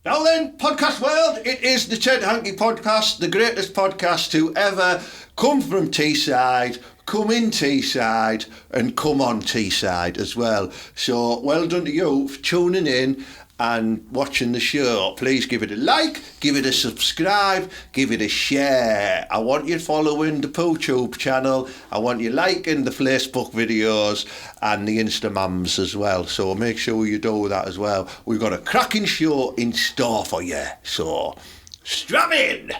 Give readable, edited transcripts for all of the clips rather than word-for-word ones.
Now then, podcast world, it is the Ted Hanky podcast, the greatest podcast to ever come from Teesside, come in Teesside, and come on Teesside as well. So, well done to you for tuning in and watching the show. Please give it a like, give it a subscribe, give it a share. I want you following the PooTube channel. I want you liking the Facebook videos and the Instamams as well. So make sure you do that as well. We've got a cracking show in store for you. So strap in.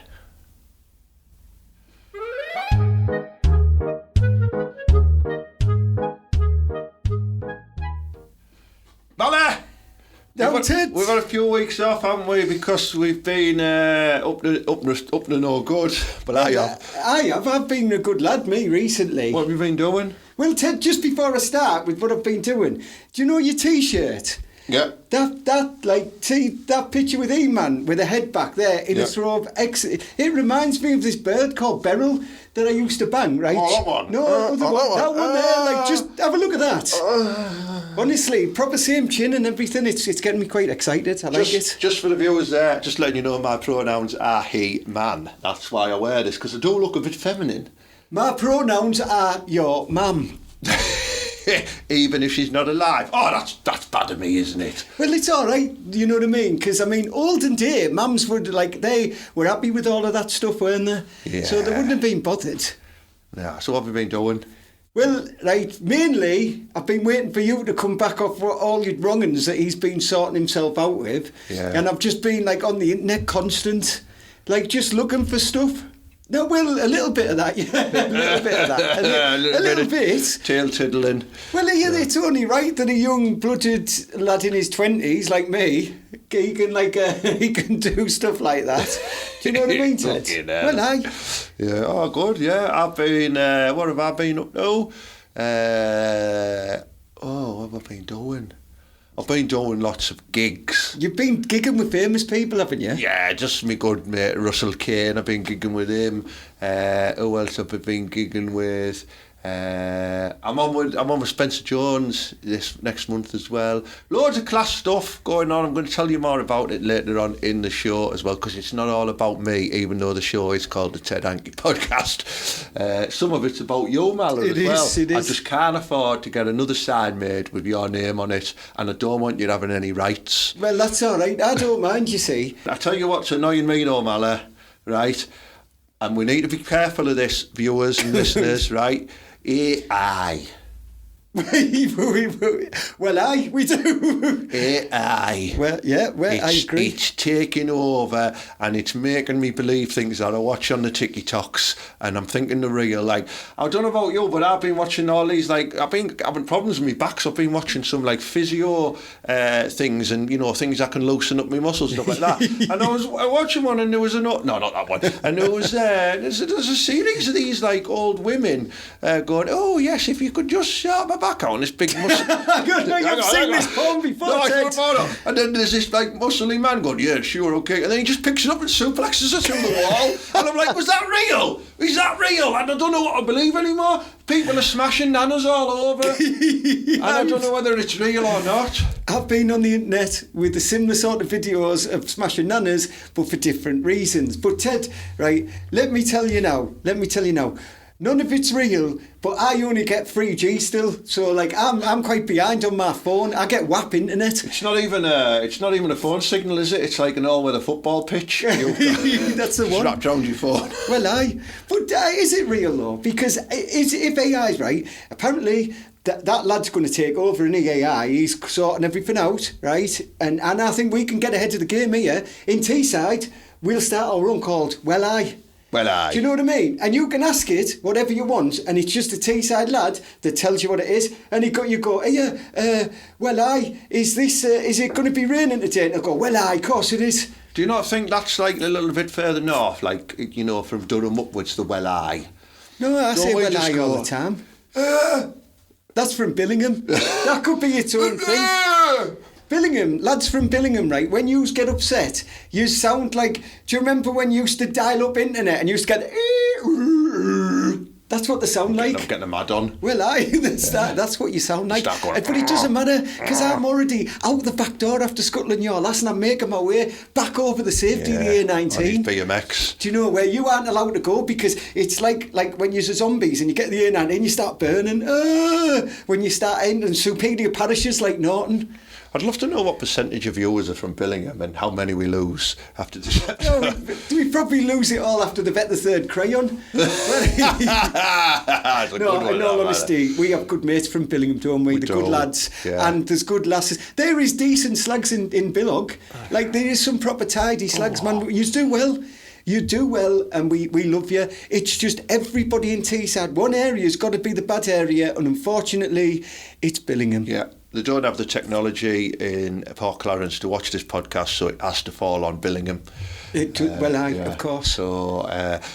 Mama! We've had a few weeks off, haven't we? Because we've been up to no good. But I have. I've been a good lad, me, recently. What have you been doing? Well, Ted, just before I start with what I've been doing, do you know your T-shirt? Yeah. That picture with E-Man with a head back there in a throw of it reminds me of this bird called Beryl that I used to bang, right? Oh, that one. No, that one there. Just have a look at that. Honestly, proper same chin and everything. It's getting me quite excited. I like it. Just for the viewers there, just letting you know my pronouns are he, man. That's why I wear this, because I do look a bit feminine. My pronouns are your mum. Even if she's not alive. Oh, that's bad of me, isn't it? Well, it's all right, you know what I mean? Because, olden day, mums would, they were happy with all of that stuff, weren't they? Yeah. So they wouldn't have been bothered. Yeah, so what have you been doing? Well, mainly, I've been waiting for you to come back off all your wrongings that he's been sorting himself out with. Yeah. And I've just been, on the internet constant, just looking for stuff. No, well, a little bit of that, yeah. A little bit of that. A little bit. Tail tiddling. Well, it's only right that a young-blooded lad in his 20s, like me, he can do stuff like that. Do you know what I mean, Ted? Well, aye. Yeah, oh, good, yeah. I've been, what have I been up to? What have I been doing? I've been doing lots of gigs. You've been gigging with famous people, haven't you? Yeah, just my good mate Russell Kane. I've been gigging with him. Who else have I been gigging with? I'm on with Spencer Jones this next month as well. Loads of class stuff going on. I'm going to tell you more about it later on in the show as well, because it's not all about me, even though the show is called the Ted Hanky podcast. Some of it's about you, Mallory, as well. It is. I just can't afford to get another sign made with your name on it, and I don't want you having any rights. Well, that's all right. I don't mind, you see. I tell you what's annoying me though, Mallory, right? And we need to be careful of this, viewers and listeners, right? AI. Well, we do. AI. Well, yeah, I agree. It's taking over and it's making me believe things that I watch on the TikToks, and I'm thinking the real. I don't know about you, but I've been watching all these, I've been having problems with my back, so I've been watching some physio things and, things that can loosen up my muscles, stuff like that. And I was watching one and there was not that one. And there was, there's a series of these old women going, oh yes, if you could just sort my back out, this big muscle. I've seen this porn before, Ted. And then there's this muscly man going, yeah, sure, okay. And then he just picks it up and suplexes it through the wall. And I'm like, was that real? Is that real? And I don't know what to believe anymore. People are smashing nanas all over. And I don't know whether it's real or not. I've been on the internet with the similar sort of videos of smashing nanas, but for different reasons. But Ted, right, let me tell you now. None of it's real, but I only get 3G still. So I'm quite behind on my phone. I get WAP internet. It's not even a phone signal, is it? It's like an all-weather football pitch. That's the one. Strapped around your phone. Well, aye. But is it real though? Because if AI's right, apparently that lad's going to take over in AI. He's sorting everything out, right? And I think we can get ahead of the game here. In Teesside, we'll start our own called Well I. Well, aye. Do you know what I mean? And you can ask it whatever you want, and it's just a Teesside lad that tells you what it is. And you go, hey, well, aye, is it going to be raining today? And I go, well, aye, of course it is. Do you not think that's a little bit further north, from Durham upwards, the Well Aye? No, I say Well Aye all the time. That's from Billingham. That could be its own thing. Billingham, lads from Billingham, right, when you get upset, you sound like, do you remember when you used to dial up internet and you used to get, That's what they sound like. I'm getting a mad on. Well, that's what you sound like. Start going, But it doesn't matter, because I'm already out the back door after scuttling your lass, and I'm making my way back over the safety of the A19. On his BMX. Do you know where you aren't allowed to go? Because it's like when you're zombies and you get the A19 and you start burning. When you start entering superior parishes like Norton. I'd love to know what percentage of viewers are from Billingham and how many we lose after this. We probably lose it all after they've ate the third crayon. In all honesty, we have good mates from Billingham, don't we? The good lads. Yeah. And there's good lasses. There is decent slags in Billock. Like, there is some proper tidy slags, man. You do well. You do well, and we love you. It's just everybody in Teesside. One area's got to be the bad area, and unfortunately, it's Billingham. Yeah. They don't have the technology in Port Clarence to watch this podcast, so it has to fall on Billingham. Of course. So,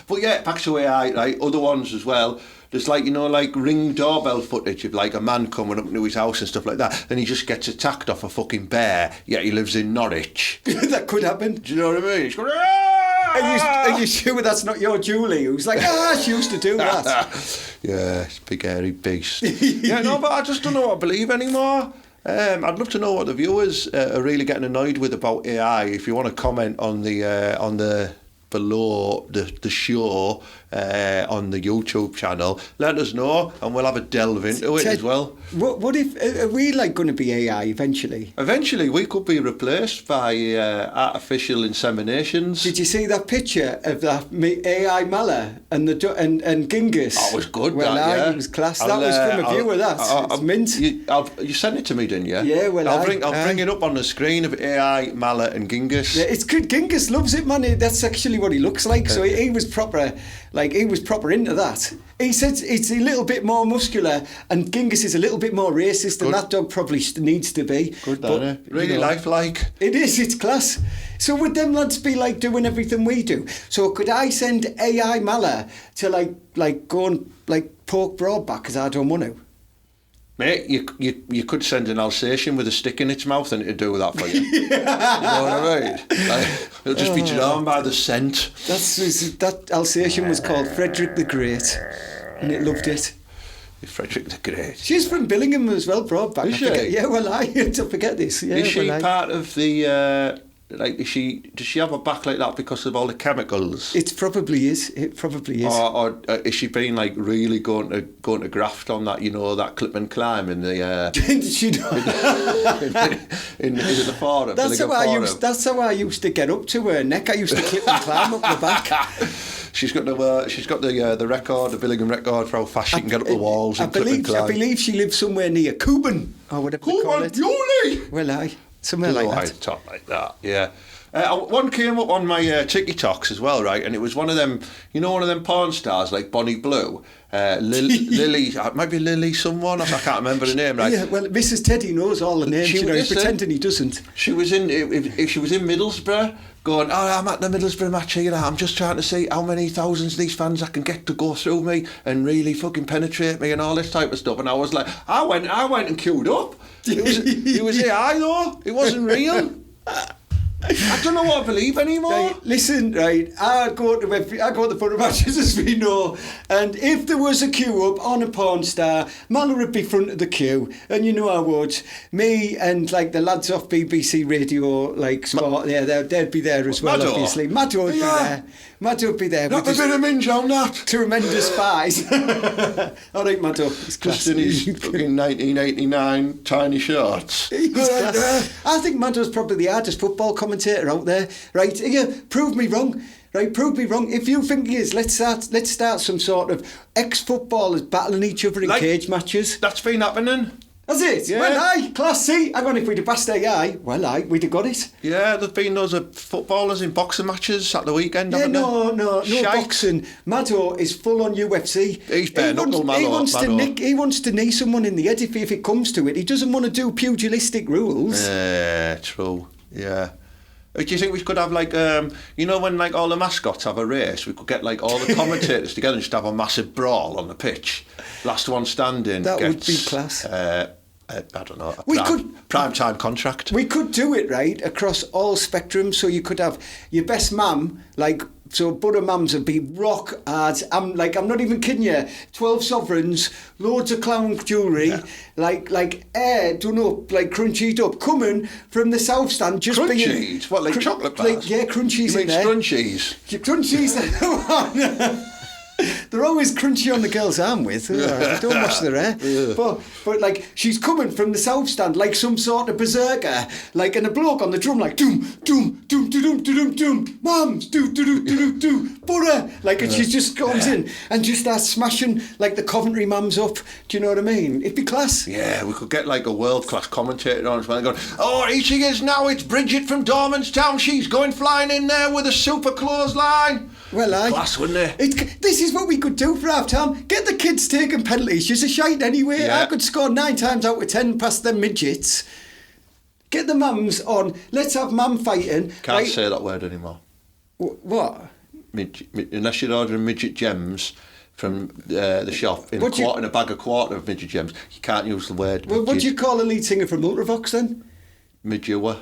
but yeah, back to AI, right? Other ones as well. There's like Ring doorbell footage of like a man coming up to his house and stuff like that, and he just gets attacked off a fucking bear, yet he lives in Norwich. That could happen. Do you know what I mean? He's going, Are you sure that's not your Julie? Who's like, she used to do that. Yeah, it's a big hairy beast. Yeah, no, but I just don't know what I believe anymore. I'd love to know what the viewers are really getting annoyed with about AI. If you want to comment on the below the show on the YouTube channel, let us know, and we'll have a delve into it as well. What if are we like going to be AI eventually? Eventually, we could be replaced by artificial inseminations. Did you see that picture of that AI Mala and Genghis? Oh, it was good. It was class. That was from a viewer. It's mint. You sent it to me, didn't you? Yeah. Well, I'll bring it up on the screen of AI Mala and Genghis. Yeah, it's good. Genghis loves it, man. That's actually what he looks like. So he was proper. Like, he was proper into that. He said it's a little bit more muscular, and Genghis is a little bit more racist, and that dog probably needs to be. Good, but, really lifelike. It is, it's class. So would them lads be like doing everything we do? So could I send AI Mala to like go and like poke Broadback, because I don't want to? Mate, you could send an Alsatian with a stick in its mouth and it'd do that for you. You know what I mean? Like, it'll just be drawn by the scent. That Alsatian was called Frederick the Great, and it loved it. Frederick the Great. She's from Billingham as well, Broadback. Is she? Yeah, well, I had to forget this. Yeah, is she part of the... does she have a back like that because of all the chemicals? It probably is. Or is she been like really going to graft on that? You know, that clip and climb in the. Did she know? in the forum. That's how I used to get up to her neck. I used to clip and climb up the back. She's got the record, the Billingham record for how fast she can get up the walls and clip and climb. I believe she lives somewhere near Cuban or whatever they call it. Yoli! Well, somewhere like that. Top like that, yeah. One came up on my TikToks as well, right? And it was one of them, one of them porn stars like Bonnie Blue, Lily, it might be Lily someone, I can't remember the name, right? Yeah, well, Mrs. Teddy knows all the names, he's pretending he doesn't. She was in Middlesbrough, going, I'm at the Middlesbrough match here, I'm just trying to see how many thousands these fans I can get to go through me and really fucking penetrate me and all this type of stuff. And I was like, I went and queued up. It was AI though, it wasn't real. I don't know what I believe anymore. Right, listen, right, I go to the front of matches, as we know, and if there was a queue up on a porn star, Mala would be front of the queue, and I would. Me and like the lads off BBC Radio, like Sport, they'd be there as well, Maddo. Obviously. Maddo would be there. Maddo would be there. Not a bit of minge on that. Tremendous spies. All right, Maddo. He's just in his fucking 1989 tiny shorts. I think Maddo's probably the hardest football commentator out there. Right, prove me wrong. Right, prove me wrong. If you think he is, let's start some sort of ex-footballers battling each other in cage matches. That's been happening. Has it? Yeah. Well, aye, class C. Hang on, if we'd have passed AI, we'd have got it. Yeah, there's been loads of footballers in boxing matches at the weekend, haven't there? No boxing. Maddo is full on UFC. He's bare knuckle, Maddo. He wants to knee someone in the head if it comes to it. He doesn't want to do pugilistic rules. Yeah, true. Yeah. Do you think we could have like, when like all the mascots have a race, we could get like all the commentators together and just have a massive brawl on the pitch. Last one standing would be class. I don't know, prime time contract. We could do it, right, across all spectrums. So you could have your best mum, like, so Boro mums would be rock hard. I'm not even kidding you. 12 sovereigns, loads of clown jewellery, like don't know, like crunchied up, coming from the south stand. Just Crunchied? What, like chocolate bars? Like, yeah, crunchies You in mean there. scrunchies? Crunchies. They're always crunchy on the girls I'm with. They don't wash their hair. But like, she's coming from the south stand like some sort of berserker, like, and a bloke on the drum like doom doom doom doom doom doom doom, mums do do do do do Boro, like, and she just comes in and just starts smashing like the Coventry mums up. Do you know what I mean? It'd be class. Yeah, we could get like a world class commentator on as well, going, oh, here she is now. It's Bridget from Dormanstown. She's going flying in there with a super clothesline. Well, class, wouldn't it? This is what we could do for half time. Get the kids taking penalties. She's a shite anyway. Yeah. I could score 9 times out of 10 past them midgets. Get the mums on. Let's have mum fighting. Can't say that word anymore. What? Unless you're ordering midget gems from the shop in a bag of quarter of midget gems, you can't use the word. Well, what do you call a lead singer from Ultravox then? Midgewer.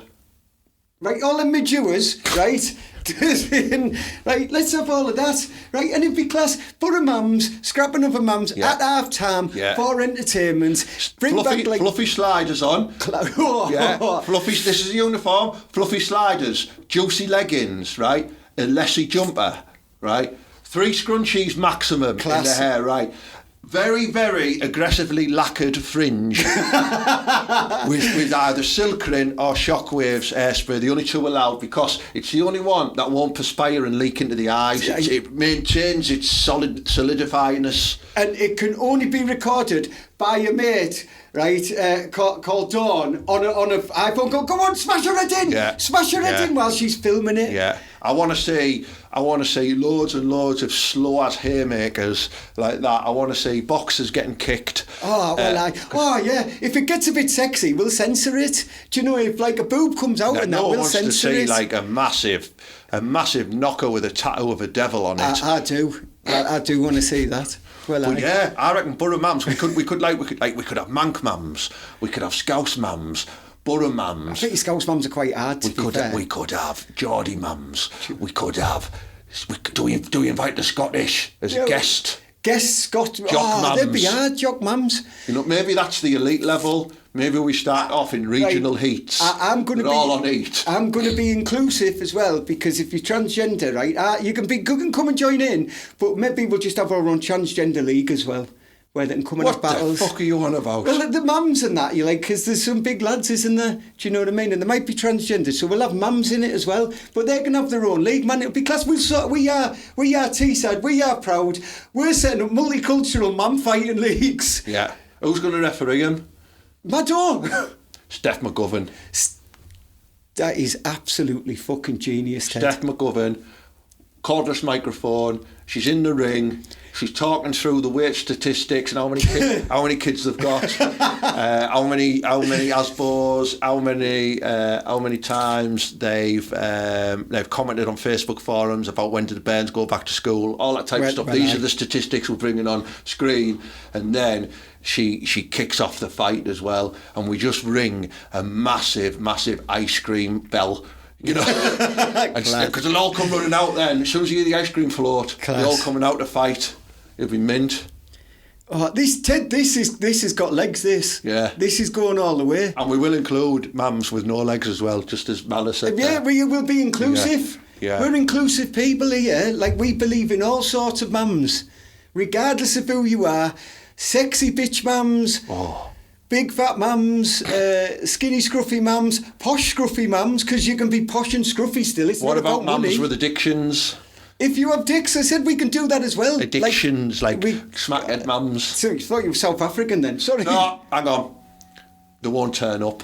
Right, all the midgewers, right? Right, let's have all of that, right? And it'd be class. Boro mums, scrapping other mums at half time for entertainment. Bring back like fluffy sliders on. Fluffy. This is a uniform. Fluffy sliders, juicy leggings, right? A Lessie jumper, right? 3 scrunchies maximum in the hair, right? Very, very aggressively lacquered fringe with either Silkrin or Shockwave's hairspray. The only 2 allowed, because it's the only one that won't perspire and leak into the eyes. It maintains its solidifyingness. And it can only be recorded by a mate, right, called Dawn on an iPhone. Go on, smash her head in. Yeah. Smash her head in while she's filming it. Yeah. I want to see loads and loads of slow as haymakers like that. I want to see boxers getting kicked. Oh, well, yeah. If it gets a bit sexy, we'll censor it. Do you know, if like a boob comes out and that, we'll censor it. No one wants to see like a massive knocker with a tattoo of a devil on it. I do. I do want to see that. Well, yeah, I reckon Boro mums. We could have Mank mums. We could have Scouse mums. Boro mums. I think Scouse mums are quite hard. We could have Geordie mums. We could have. Do we invite the Scottish as a guest? Guest Scott. Jock mums. They'd be hard, jock mums. You know, maybe that's the elite level. Maybe we start off in regional heats. I'm going to be all on heat. I'm going to be inclusive as well, because if you're transgender, right, you can come and join in, but maybe we'll just have our own transgender league as well, where they can come and have battles. What the fuck are you on about? Well, the mums and that, you like, because there's some big lads, isn't there? Do you know what I mean? And they might be transgender, so we'll have mums in it as well. But they can have their own league, man. It'll be class. We are Teesside. We are proud. We're setting up multicultural mum fighting leagues. Yeah. Who's going to referee them? My dog. Steph McGovern. That is absolutely fucking genius, Ted. Steph McGovern, cordless microphone. She's in the ring. She's talking through the weight statistics and how many kids they've got, how many ASBOs, how many times they've commented on Facebook forums about when did the bairns go back to school, all that type of stuff. These are the statistics we're bringing on screen, and then she kicks off the fight as well, and we just ring a massive ice cream bell. You know, because they'll all come running out then. As soon as you hear the ice cream float, they're all coming out to fight. It'll be mint. Oh, this has got legs. This is going all the way. And we will include mums with no legs as well, just as Malice said. Yeah, we will be inclusive. Yeah. We're inclusive people here. Like, we believe in all sorts of mums, regardless of who you are. Sexy bitch mums. Oh. Big fat mums, skinny scruffy mums, posh scruffy mums, because you can be posh and scruffy still. It's what not about mums money. with addictions? If you have dicks, I said we can do that as well. Addictions, like smackhead mums. So you thought you were South African then? Sorry. No, hang on. They won't turn up.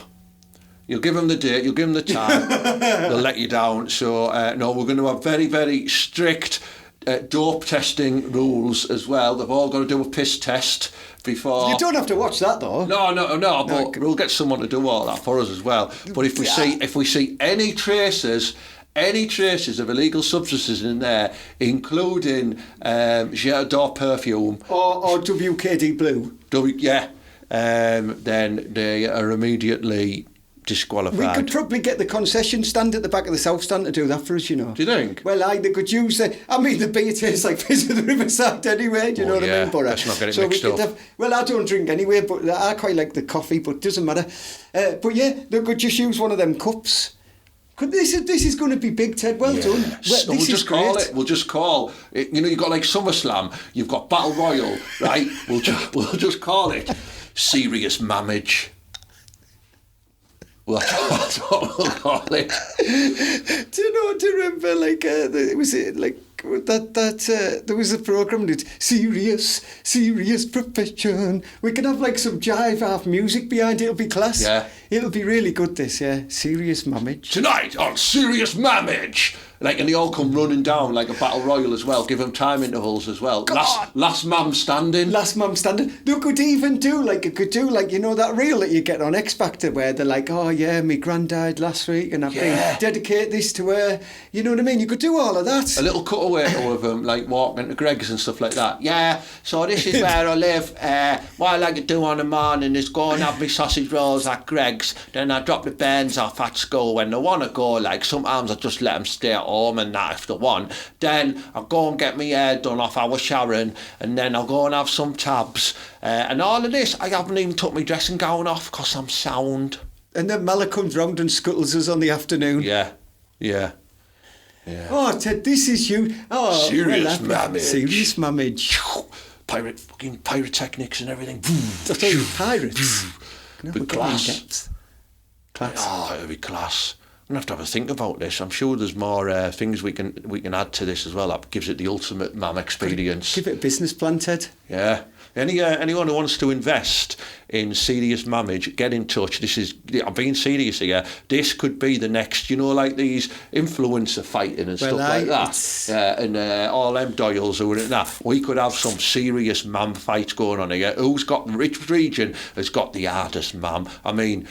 You'll give them the date, you'll give them the time, they'll let you down. So, no, we're going to have very, very strict dope testing rules as well. They've all got to do a piss test before. You don't have to watch that though. No, but we'll get someone to do all that for us as well. But if we see any traces of illegal substances in there, including J'adore perfume or WKD Blue. then they are immediately disqualified. We could probably get the concession stand at the back of the South Stand to do that for us, you know. Do you think? Well, they could use the... I mean, the beer tastes like Fizz of the Riverside anyway, do you know what I mean, Boro? Let's not get it mixed up. Well, I don't drink anyway, but I quite like the coffee, but it doesn't matter. But yeah, they could just use one of them cups. This is going to be big, Ted. Well done. Well, we'll just call it. We'll just call it. You know, you've got like SummerSlam. You've got Battle Royal, right? We'll just call it Serious Mamage. Well, that's what we'll call it. Do you remember, like, there was a programme that serious profession. We could have, like, some jive half music behind it. It'll be class. Yeah. It'll be really good, this, yeah. Serious Mamage. Tonight on Serious Mamage. Like, and they all come running down like a battle royal as well. Give them time intervals as well. Last man standing. Last man standing. They could even do like you know that reel that you get on X Factor where they're like, oh yeah, my gran died last week and I've been dedicate this to her. You know what I mean? You could do all of that. A little cutaway of them like walking to Greg's and stuff like that. Yeah. So this is where I live. What I like to do on the morning is go and have my sausage rolls at Greg's. Then I drop the bairns off at school when they want to go. Like sometimes I just let them stay at home and that if they want. Then I'll go and get my hair done off our Sharon, and then I'll go and have some tabs. And all of this, I haven't even took my dressing gown off because I'm sound. And then Mala comes round and scuttles us on the afternoon. Yeah. Oh, Ted, this is you. Oh, serious Mamage. Serious Mamage. Pyrotechnics and everything. I tell you, pirates. Big class. Oh, it'll be class. I'm going to have a think about this. I'm sure there's more things we can add to this as well. That gives it the ultimate mam experience. Give it a business plan, Ted. Yeah. Anyone who wants to invest in serious mamage, get in touch. I'm being serious here. This could be the next, like these influencer fighting and stuff like that. And all them doyles who are in that. We could have some serious mam fights going on here. Which region has got the hardest mam? I mean,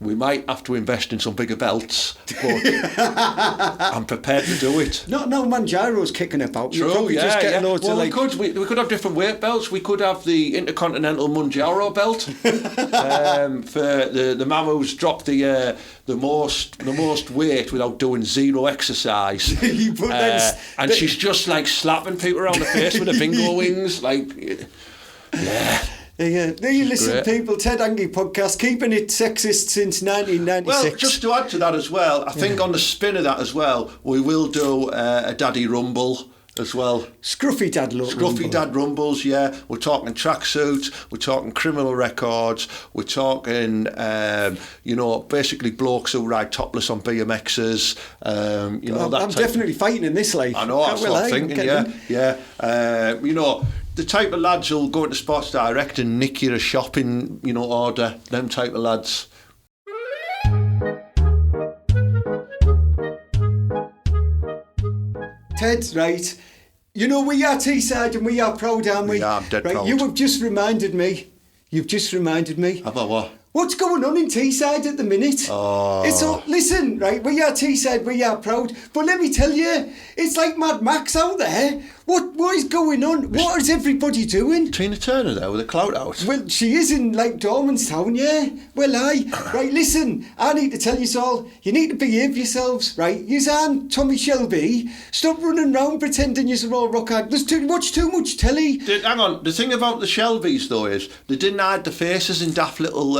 we might have to invest in some bigger belts, but I'm prepared to do it. No, Manjaro's kicking about. True, we could have different weight belts. We could have the Intercontinental Manjaro belt for the man who's dropped the most weight without doing zero exercise. And she's just like slapping people around the face with her bingo wings, like, yeah. Yeah, there you listen, great. People. Ted Hanky podcast, keeping it sexist since 1996. Well, just to add to that as well, I think on the spin of that as well, we will do a Daddy Rumble as well. Scruffy Dad Rumbles, yeah. We're talking tracksuits, we're talking criminal records, we're talking, basically blokes who ride topless on BMXs. I'm definitely fighting in this life. I know, that's what I'm thinking, yeah. The type of lads who'll go into Sports Direct and nick you a shopping, order. Them type of lads. Ted, right. We are Teesside and we are proud, aren't we? We are dead proud. You have just reminded me. About what? What's going on in Teesside at the minute? Oh. Listen, right, we are Teesside, we are proud, but let me tell you, it's like Mad Max out there. What is going on? What is everybody doing? Tina Turner there with a clout out. Well, she is in, like, Dormanstown, yeah. Well, right, listen, I need to tell you all, you need to behave yourselves, right? Yous aren't Tommy Shelby. Stop running round pretending you're all rock hard. There's too much telly. Hang on, the thing about the Shelbys, though, is they didn't hide the faces in daft little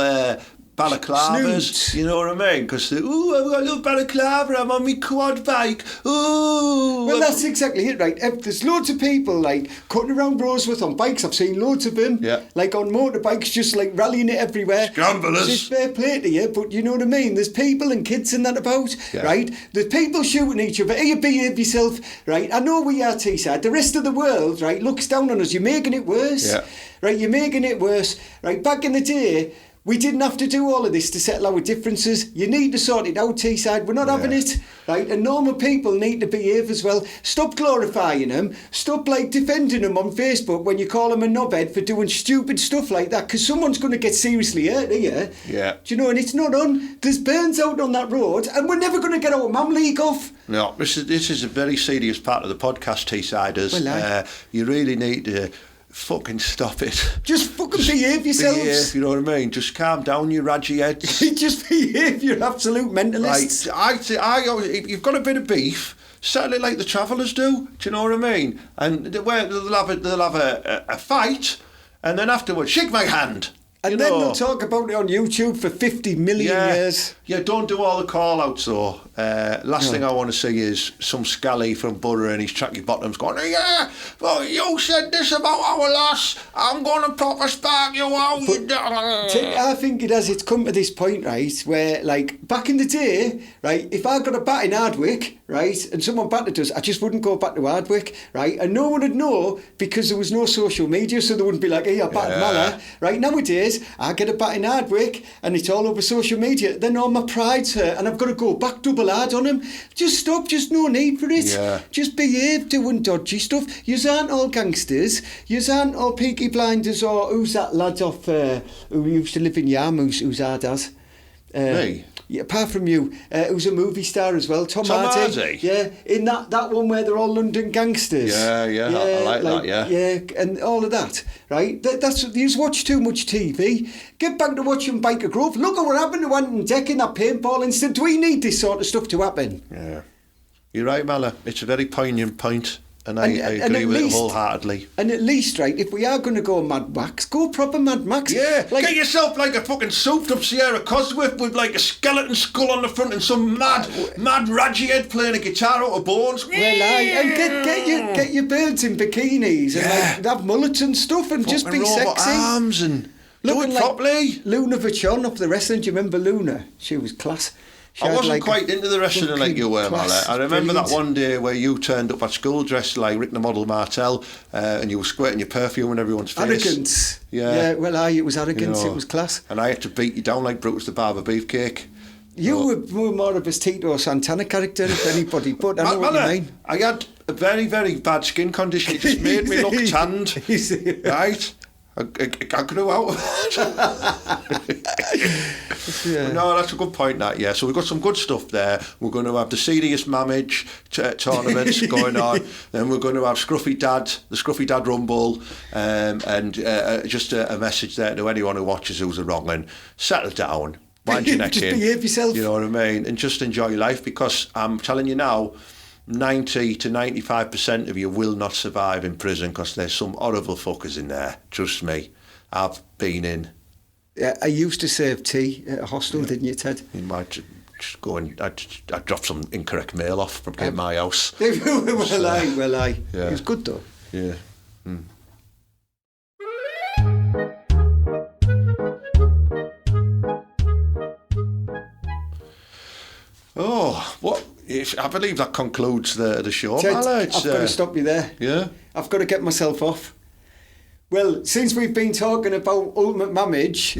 balaclavas, Snoots. You know what I mean? Because I've got a little balaclava, I'm on my quad bike, ooh. Well, that's exactly it, right? There's loads of people, like, cutting around Roseworth on bikes. I've seen loads of them. Yeah. Like, on motorbikes, just, like, rallying it everywhere. Scramblers. It's fair play to you, but you know what I mean? There's people and kids and that about, right? There's people shooting each other. Here, behave yourself, right? I know we are Teesside. The rest of the world, right, looks down on us. You're making it worse. Yeah. Right, you're making it worse. Right, back in the day, we didn't have to do all of this to settle our differences. You need to sort it out, Teesside. We're not having it, right? And normal people need to behave as well. Stop glorifying them. Stop, like, defending them on Facebook when you call them a knobhead for doing stupid stuff like that, because someone's going to get seriously hurt here. Yeah. Do you know? And it's not on. There's bairns out on that road, and we're never going to get our Mam League off. No, this is a very serious part of the podcast, Teessiders. Well, you really need to fucking stop it. Just fucking behave yourselves. Behave, you know what I mean? Just calm down, you radgy heads. Just behave, you're absolute mentalists. Right, I always, if you've got a bit of beef, settle it like the Travellers do. Do you know what I mean? And they'll have a fight, and then afterwards, shake my hand. And then they'll talk about it on YouTube for 50 million years. Yeah, don't do all the call-outs, though. Last thing I want to see is some scally from Boro and his tracky bottoms going, yeah, well, you said this about our lass. I'm going to proper spark you out. I think it's come to this point, right, where, like, back in the day, right, if I got a bat in Hardwick, right, and someone battered us, I just wouldn't go back to Hardwick, right, and no one would know because there was no social media, so they wouldn't be like, hey, I battered Mala. Right, nowadays, I get a bat in Hardwick and it's all over social media, then all my pride's hurt and I've got to go back double hard on him. Just stop, just no need for it. Yeah. Just behave doing dodgy stuff. Yous aren't all gangsters, yous aren't all Peaky Blinders, or who's that lad off who used to live in Yarmouth, who's our dad? Me? Yeah, apart from you, who's a movie star as well, Tom Hardy. Yeah, in that one where they're all London gangsters. Yeah, I like that, yeah. Yeah, and all of that, right? That's you just watch too much TV. Get back to watching Biker Grove. Look at what happened to Anton Deck in that paintball incident. We need this sort of stuff to happen. Yeah. You're right, Mala. It's a very poignant point. And I agree with it wholeheartedly. And at least, right, if we are going to go Mad Max, go proper Mad Max. Yeah, like, get yourself like a fucking souped up Sierra Cosworth with like a skeleton skull on the front and some mad radgy head playing a guitar out of bones. Well, and get your birds in bikinis and like have mullets and stuff and just be robot sexy. Arms and do it like properly. Luna Vachon off the wrestling. Do you remember Luna? She was class. I wasn't quite into the wrestling like you were, Mala. I remember that one day where you turned up at school dressed like Rick the Model Martel and you were squirting your perfume in everyone's face. Arrogance. Yeah, well, it was arrogance, you know, it was class. And I had to beat you down like Brutus the Barber Beefcake. You were more of a Tito Santana character, if anybody, but I know what you mean. I had a very, very bad skin condition. It just made me look tanned. Right? I grew out of it. Yeah. No, that's a good point, that, yeah. So we've got some good stuff there. We're going to have the serious Mamage tournaments going on. Then we're going to have the Scruffy Dad Rumble, and just a message there to anyone who watches who's a wrong one. Settle down. Wind your neck just in. Behave yourself. You know what I mean? And just enjoy life, because I'm telling you now, 90 to 95% of you will not survive in prison, because there's some horrible fuckers in there. Trust me. I've been in. Yeah, I used to serve tea at a hostel, didn't you, Ted? You might just go and I'd drop some incorrect mail off from my house. well, I. Yeah. It was good though. Yeah. Mm. Oh, what? I believe that concludes the show. Ted, I've got to stop you there. Yeah? I've got to get myself off. Well, since we've been talking about Ultimate Mamage,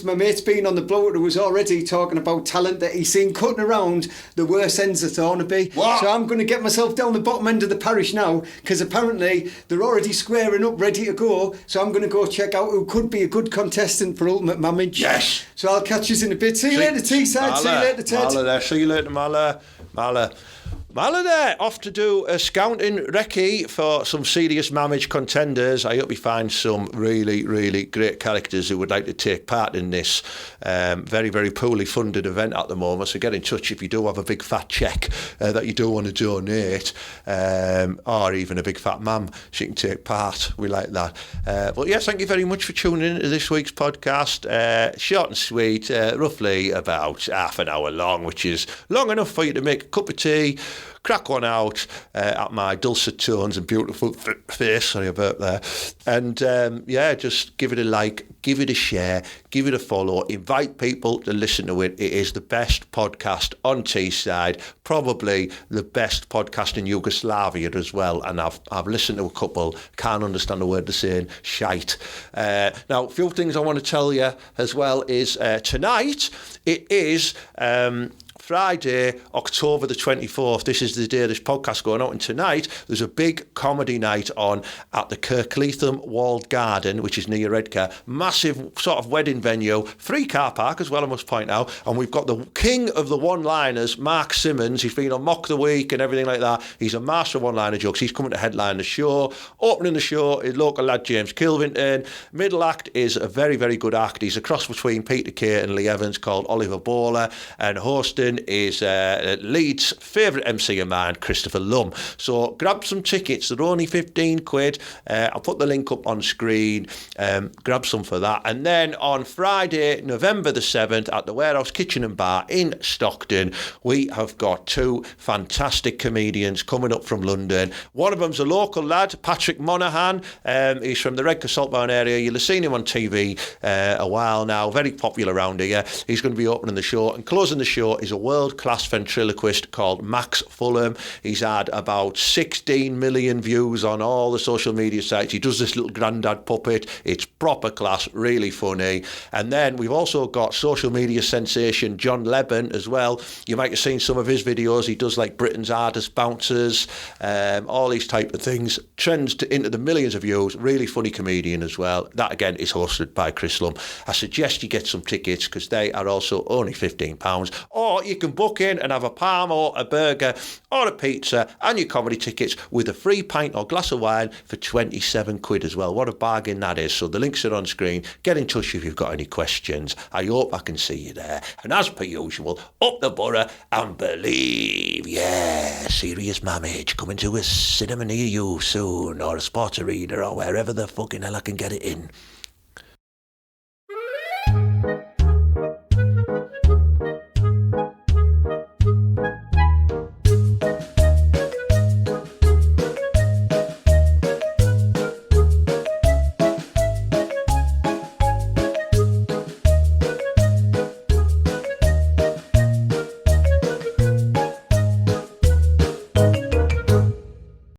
my mate's been on the blower who was already talking about talent that he's seen cutting around the worst ends of Thornaby. What? So I'm going to get myself down the bottom end of the parish now, because apparently they're already squaring up, ready to go. So I'm going to go check out who could be a good contestant for Ultimate Mamage. Yes. So I'll catch you in a bit. See you later, Teesside. See you later, Ted. Mala there. See you later, Mala. Mala there, off to do a scouting recce for some serious Mamage contenders. I hope you find some really, really great characters who would like to take part in this very, very poorly funded event at the moment. So get in touch if you do have a big fat cheque that you do want to donate, or even a big fat mam so you can take part. We like that. But yes, thank you very much for tuning in to this week's podcast. Short and sweet, roughly about half an hour long, which is long enough for you to make a cup of tea, crack one out at my dulcet tones and beautiful face, sorry about that, and just give it a like, give it a share, give it a follow, invite people to listen to it. It is the best podcast on Teesside, probably the best podcast in Yugoslavia as well, and I've listened to a couple, can't understand a word they're saying, shite. Now, a few things I want to tell you as well is tonight it is Friday, October the 24th, this is the day this podcast going out, and tonight there's a big comedy night on at the Kirkleatham Walled Garden, which is near Redcar. Massive sort of wedding venue, free car park as well, I must point out, and we've got the king of the one-liners, Mark Simmons. He's been on Mock the Week and everything like that. He's a master of one-liner jokes. He's coming to headline the show. Opening the show is local lad James Kilvington. Middle act is a very, very good act. He's a cross between Peter Kay and Lee Evans called Oliver Bowler, and hosting is Leeds' favourite MC of mine, Christopher Lum. So grab some tickets. They're only 15 quid. I'll put the link up on screen. Grab some for that. And then on Friday, November the 7th, at the Warehouse Kitchen and Bar in Stockton, we have got two fantastic comedians coming up from London. One of them's a local lad, Patrick Monaghan. He's from the Redcar Saltburn area. You'll have seen him on TV a while now. Very popular around here. He's going to be opening the show. And closing the show is a world-class ventriloquist called Max Fulham. He's had about 16 million views on all the social media sites. He does this little granddad puppet. It's proper class, really funny. And then we've also got social media sensation John Leben as well. You might have seen some of his videos. He does like Britain's Hardest Bouncers, all these type of things. Trends into the millions of views. Really funny comedian as well. That again is hosted by Chris Lum. I suggest you get some tickets because they are also only £15. Or you can book in and have a palm or a burger or a pizza and your comedy tickets with a free pint or glass of wine for 27 quid as well. What a bargain that is. So the links are on screen. Get in touch if you've got any questions. I hope I can see you there. And as per usual, up the Boro and believe. Yeah, serious Mamage coming to a cinema near you soon, or a sports arena, or wherever the fucking hell I can get it in.